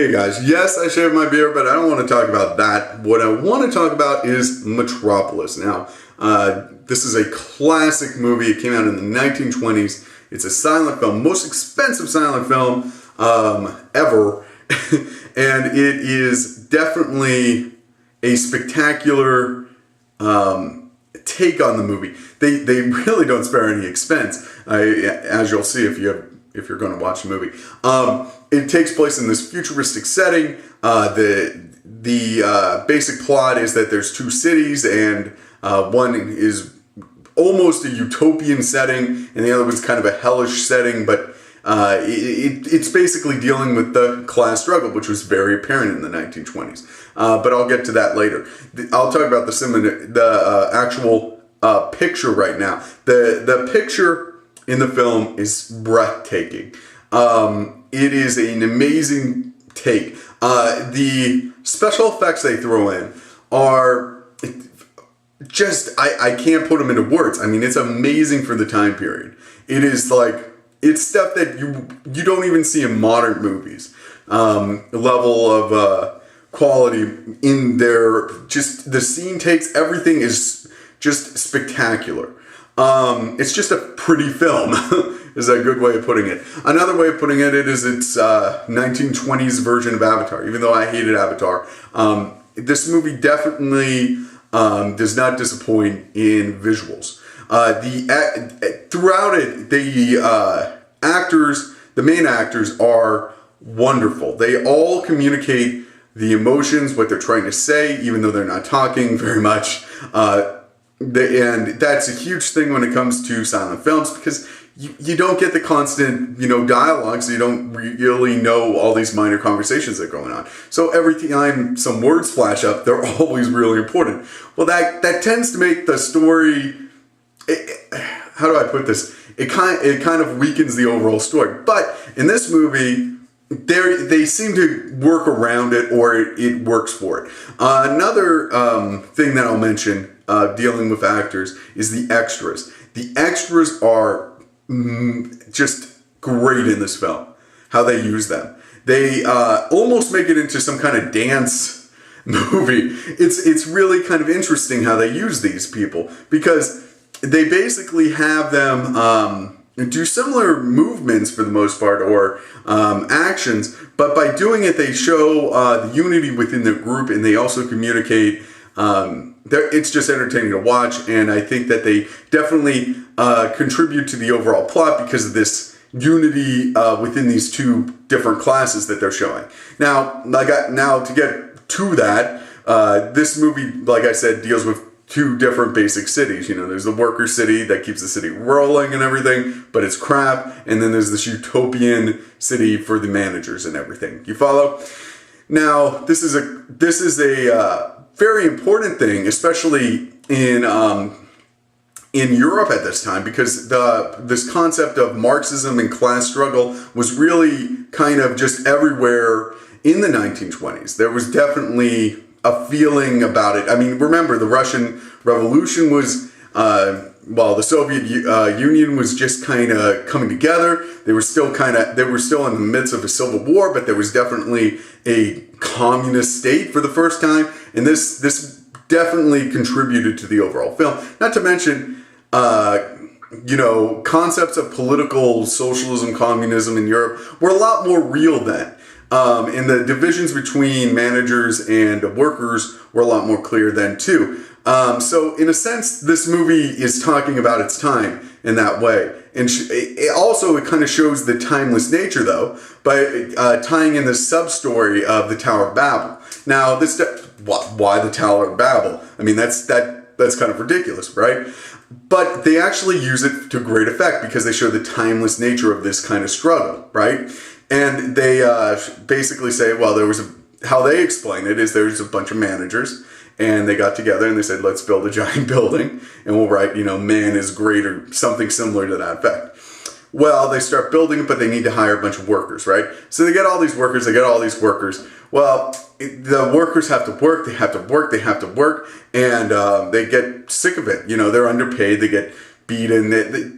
Okay guys, yes, I shaved my beard, but I don't want to talk about that. What I want to talk about is Metropolis. Now, this is a classic movie. It came out in the 1920s. It's a silent film, most expensive silent film ever. And it is definitely a spectacular take on the movie. They really don't spare any expense, as you'll see if you're going to watch the movie. It takes place in this futuristic setting. The basic plot is that there's two cities, and one is almost a utopian setting, and the other one's kind of a hellish setting, but it's basically dealing with the class struggle, which was very apparent in the 1920s. But I'll get to that later. I'll talk about the actual picture right now. The picture in the film is breathtaking. It is an amazing take. The special effects they throw in are just, I can't put them into words. I mean, it's amazing for the time period. It is like, it's stuff that you don't even see in modern movies. Level of quality in there, just the scene takes, everything is just spectacular. It's just a pretty film, is a good way of putting it. Another way of putting it is it's 1920s version of Avatar, even though I hated Avatar. This movie definitely does not disappoint in visuals. Throughout it, the main actors are wonderful. They all communicate the emotions, what they're trying to say, even though they're not talking very much. And that's a huge thing when it comes to silent films, because you don't get the constant, dialogue, so you don't really know all these minor conversations that are going on. So every time some words flash up, they're always really important. Well, that tends to make the story, how do I put this? It kind of weakens the overall story. But in this movie, they seem to work around it, or it works for it. Another thing that I'll mention dealing with actors is the extras. The extras are just great in this film, how they use them. They almost make it into some kind of dance movie. It's really kind of interesting how they use these people, because they basically have them do similar movements for the most part, or actions, but by doing it, they show the unity within the group, and they also communicate. It's just entertaining to watch, and I think that they definitely contribute to the overall plot because of this unity within these two different classes that they're showing. Now to get to that, this movie, like I said, deals with two different basic cities. There's the worker city that keeps the city rolling and everything, but it's crap. And then there's this utopian city for the managers and everything. You follow? Now, this is a very important thing, especially in Europe at this time, because this concept of Marxism and class struggle was really kind of just everywhere in the 1920s. There was definitely a feeling about it. I mean, remember, the Russian Revolution was, the Soviet Union was just kind of coming together. They were still in the midst of a civil war, but there was definitely a communist state for the first time, and this definitely contributed to the overall film. Not to mention, concepts of political socialism, communism in Europe were a lot more real then. And the divisions between managers and workers were a lot more clear then too. So in a sense, this movie is talking about its time in that way. And it kind of shows the timeless nature, though, by tying in the sub-story of the Tower of Babel. Now, why the Tower of Babel? I mean, that's kind of ridiculous, right? But they actually use it to great effect because they show the timeless nature of this kind of struggle, right? And they basically say, how they explain it is there's a bunch of managers, and they got together and they said, let's build a giant building, and we'll write, man is great, or something similar to that effect. Well, they start building it, but they need to hire a bunch of workers, right? So they get all these workers. Well, the workers have to work, and they get sick of it. They're underpaid, they get beaten,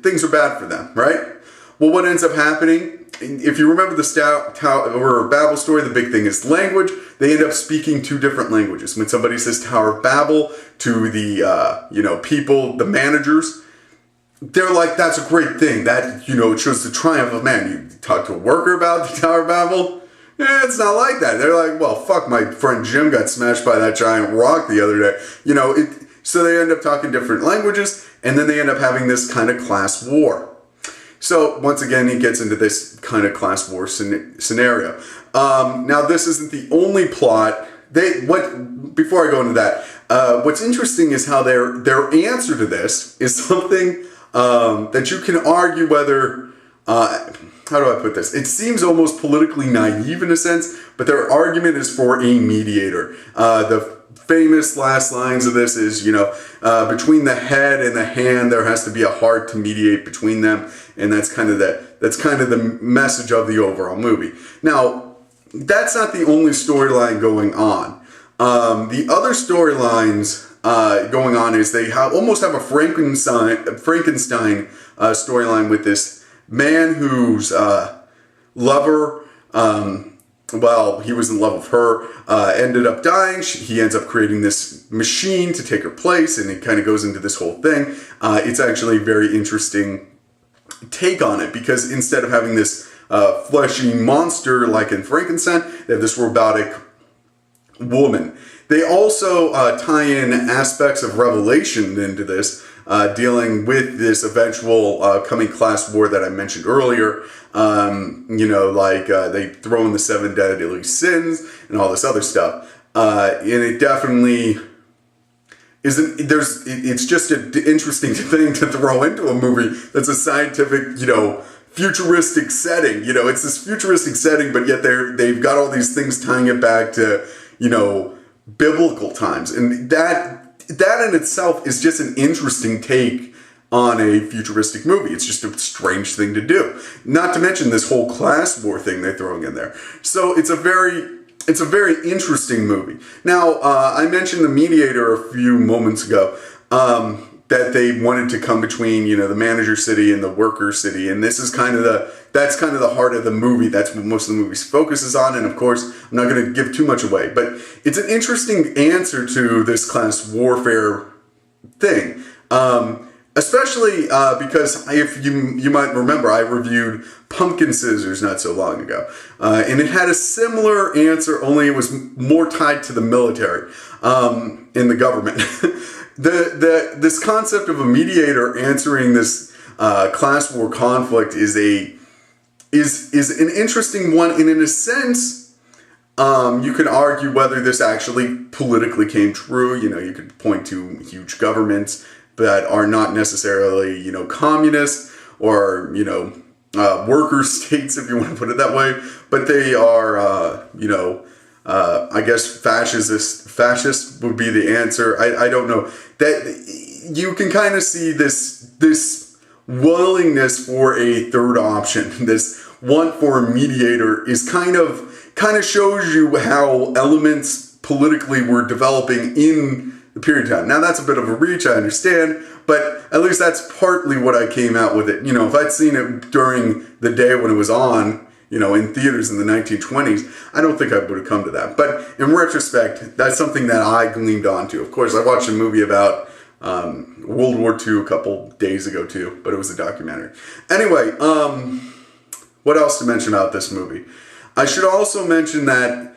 things are bad for them, right? Well, what ends up happening? if you remember the Tower of Babel story, the big thing is language. They end up speaking two different languages. When somebody says Tower of Babel to the people, the managers, they're like, that's a great thing. That, it shows the triumph of man. You talk to a worker about the Tower of Babel, it's not like that. They're like, well, fuck, my friend Jim got smashed by that giant rock the other day. So they end up talking different languages, and then they end up having this kind of class war. So once again, he gets into this kind of class war scenario. Now, this isn't the only plot. Before I go into that, what's interesting is how their answer to this is something that you can argue whether. How do I put this? It seems almost politically naive in a sense, but their argument is for a mediator. The famous last lines of this is, between the head and the hand, there has to be a heart to mediate between them, and that's kind of the message of the overall movie. Now, that's not the only storyline going on. The other storylines going on is they almost have a Frankenstein storyline with this man whose lover, he was in love with her, ended up dying. He ends up creating this machine to take her place, and it kind of goes into this whole thing. It's actually a very interesting take on it, because instead of having this fleshy monster like in Frankenstein, they have this robotic woman. They also tie in aspects of Revelation into this, dealing with this eventual coming class war that I mentioned earlier. They throw in the 7 deadly sins and all this other stuff. And it definitely isn't, it's just an interesting thing to throw into a movie that's a scientific, futuristic setting. It's this futuristic setting, but yet they've got all these things tying it back to, biblical times. And that in itself is just an interesting take on a futuristic movie. It's just a strange thing to do. Not to mention this whole class war thing they're throwing in there. So it's a very interesting movie. Now, I mentioned The Mediator a few moments ago, that they wanted to come between, the manager city and the worker city. And this is that's kind of the heart of the movie. That's what most of the movie focuses on. And of course, I'm not going to give too much away, but it's an interesting answer to this class warfare thing. Especially because if you might remember, I reviewed Pumpkin Scissors not so long ago. And it had a similar answer, only it was more tied to the military in the government. This concept of a mediator answering this class war conflict is an interesting one, and in a sense, you can argue whether this actually politically came true. You could point to huge governments that are not necessarily, communist or, worker states, if you want to put it that way, but they are, I guess fascist would be the answer. I don't know. That you can kind of see this willingness for a third option, this want for a mediator is kind of shows you how elements politically were developing in the period of time. Now that's a bit of a reach, I understand, but at least that's partly what I came out with it. If I'd seen it during the day when it was on, in theaters in the 1920s, I don't think I would have come to that. But in retrospect, that's something that I gleamed onto. Of course, I watched a movie about World War II a couple days ago too, but it was a documentary. Anyway, what else to mention about this movie? I should also mention that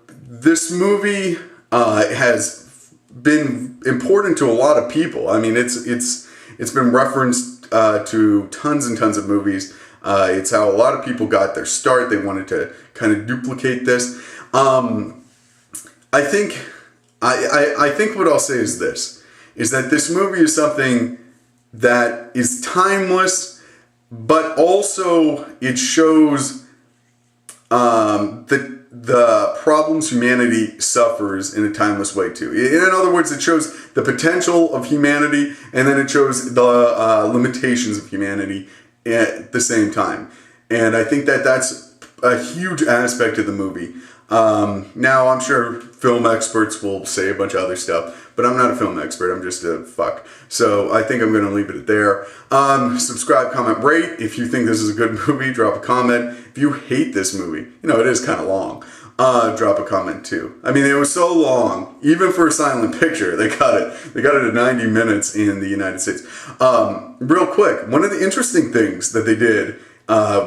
this movie has been important to a lot of people. I mean, it's been referenced to tons and tons of movies. It's how a lot of people got their start. They wanted to kind of duplicate this. I think what I'll say is this, is that this movie is something that is timeless, but also it shows the problems humanity suffers in a timeless way too. In other words, it shows the potential of humanity, and then it shows the limitations of humanity at the same time. And I think that's a huge aspect of the movie. Now, I'm sure film experts will say a bunch of other stuff, but I'm not a film expert. I'm just a fuck. So I think I'm going to leave it there. Subscribe, comment, rate. If you think this is a good movie, drop a comment. If you hate this movie, it is kind of long. Drop a comment too. I mean, it was so long, even for a silent picture, they cut it. They got it at 90 minutes in the United States. Real quick, one of the interesting things that they did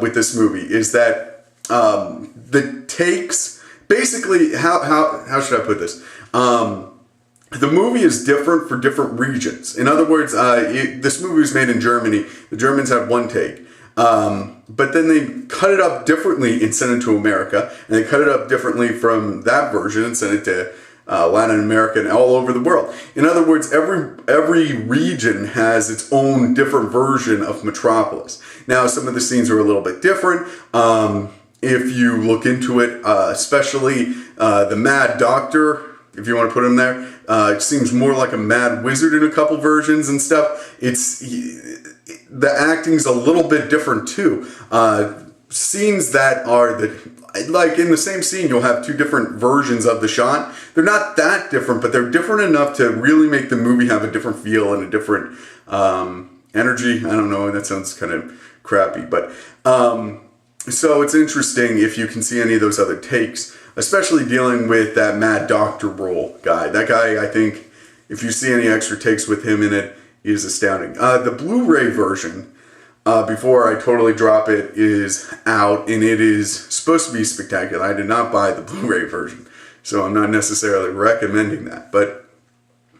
with this movie is that the takes, basically, how should I put this? The movie is different for different regions. In other words, this movie was made in Germany. The Germans had one take. But then they cut it up differently and sent it to America. And they cut it up differently from that version and sent it to Latin America and all over the world. In other words, every region has its own different version of Metropolis. Now, some of the scenes are a little bit different. If you look into it, especially the Mad Doctor, if you want to put him there, it seems more like a Mad Wizard in a couple versions and stuff. The acting's a little bit different too. Scenes that are like in the same scene, you'll have two different versions of the shot. They're not that different, but they're different enough to really make the movie have a different feel and a different energy. I don't know, that sounds kind of crappy, but so it's interesting if you can see any of those other takes, especially dealing with that Mad Doctor role guy. That guy, I think, if you see any extra takes with him in it, he is astounding. The Blu-ray version, before I totally drop it, is out, and it is supposed to be spectacular. I did not buy the Blu-ray version, so I'm not necessarily recommending that, but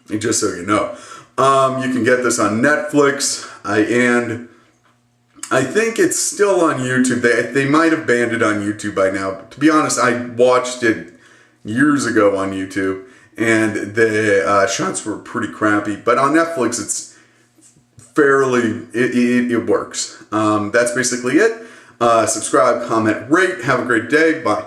just so you know. You can get this on Netflix, and I think it's still on YouTube. They might have banned it on YouTube by now. But to be honest, I watched it years ago on YouTube, and the shots were pretty crappy. But on Netflix, it's fairly, it works. That's basically it. Subscribe, comment, rate. Have a great day. Bye.